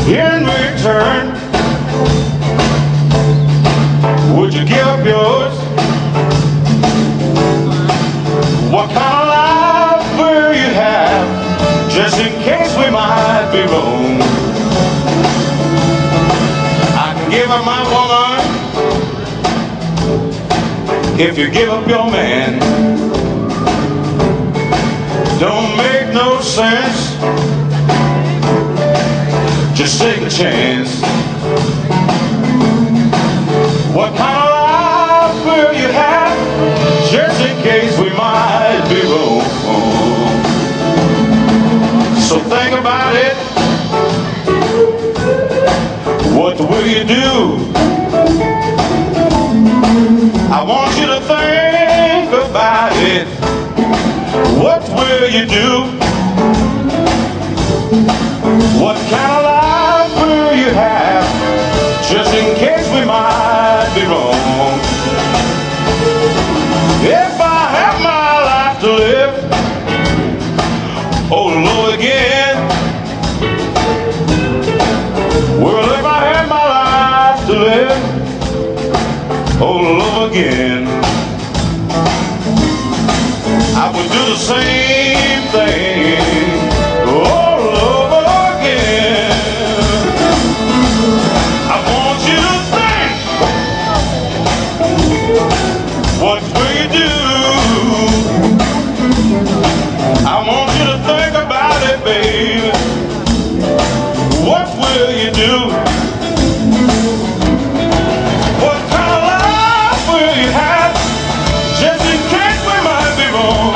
In return, would you give up yours? What kind of life will you have, just in case we might be wrong? I can give up my woman if you give up your man. Don't make no sense, just take a chance. What kind of life will you have, just in case we might be wrong? So think about it. What will you do? I want you to think about it. What will you do? What kind of life will you have, just in case we might be wrong? If I have my life to live, oh Lord, again. Well, if I had my life to live, oh Lord, again, I would do the same thing all over again. I want you to think, what will you do? I want you to think about it, baby. What will you do? What kind of life will you have, just in case we might be wrong?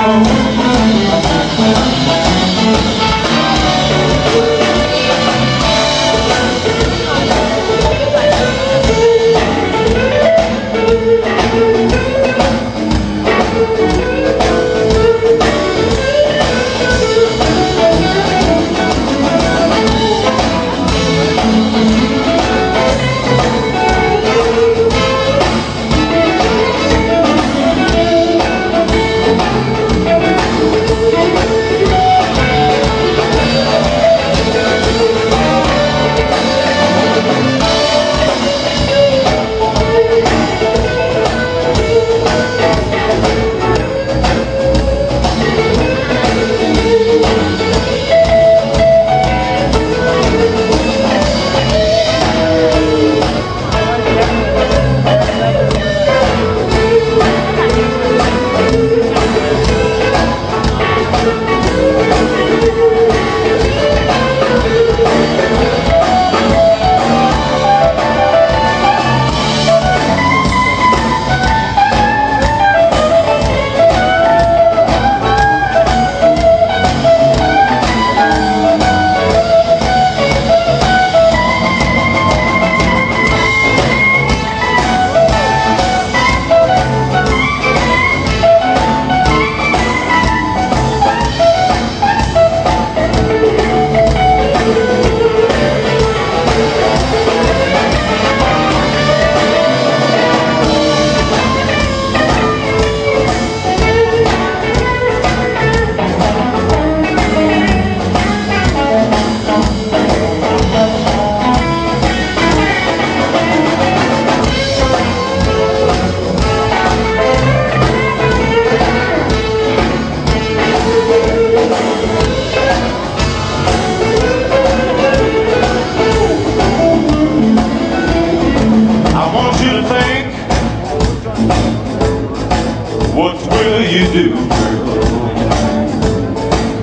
What will you do?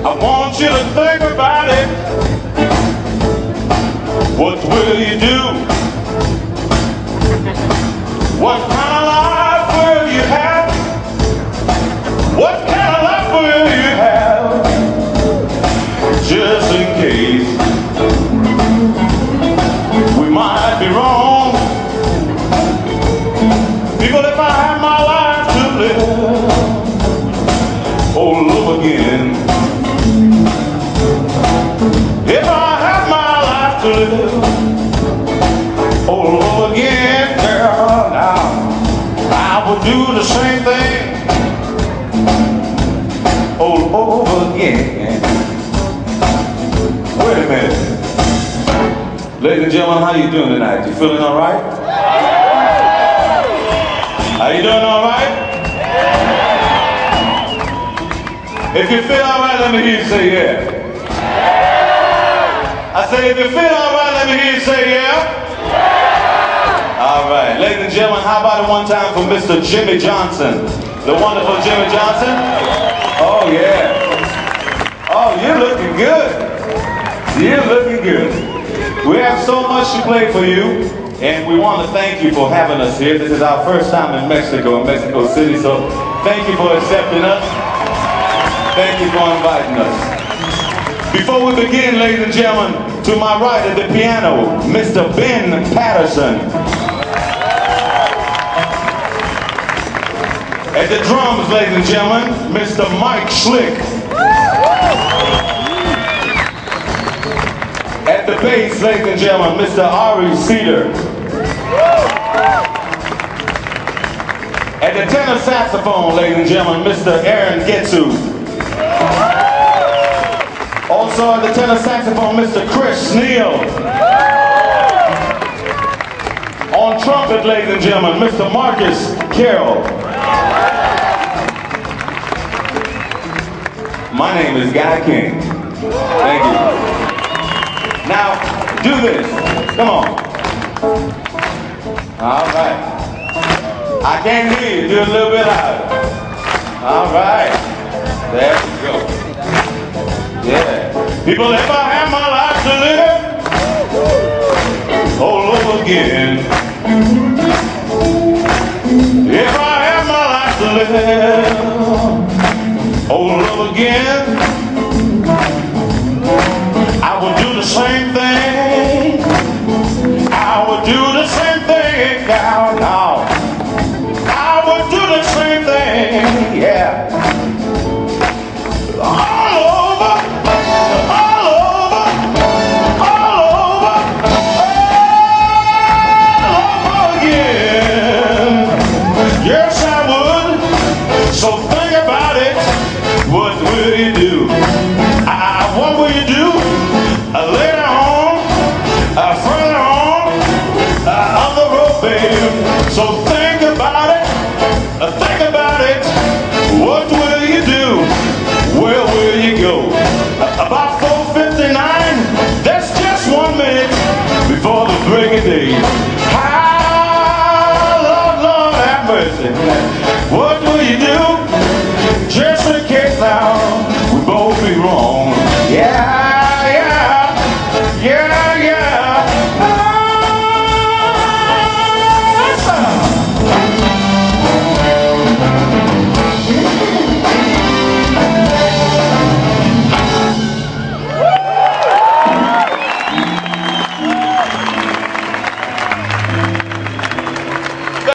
I want you to think about it. What will you do? What kind of life will you have? What kind of life will you have? Just in case we might be wrong. People, if I had my life to live all over again, if I had my life to live all over again, girl, now I would do the same thing all over again. Wait a minute. Ladies and gentlemen, how you doing tonight? You feeling all right? Are you doing all right? If you feel all right, let me hear you say yeah. I say, if you feel all right, let me hear you say yeah. All right, ladies and gentlemen, how about it one time for Mr. Jimmy Johnson? The wonderful Jimmy Johnson? Oh, yeah. Oh, you're looking good. You're looking good. We have so much to play for you, and we want to thank you for having us here. This is our first time in Mexico City, so thank you for accepting us. Thank you for inviting us. Before we begin, ladies and gentlemen, to my right at the piano, Mr. Ben Patterson. At the drums, ladies and gentlemen, Mr. Mike Schlick. At the bass, ladies and gentlemen, Mr. Ari Cedar. At the tenor saxophone, ladies and gentlemen, Mr. Aaron Getsu. Also at the tenor saxophone, Mr. Chris Neal. On trumpet, ladies and gentlemen, Mr. Marcus Carroll. My name is Guy King. Thank you. Now, do this. Come on. All right. I can't hear you. Do a little bit louder. All right. There we go. Yeah. People, if I have my life to live all over again. If I have my life to live all over again, I will do the same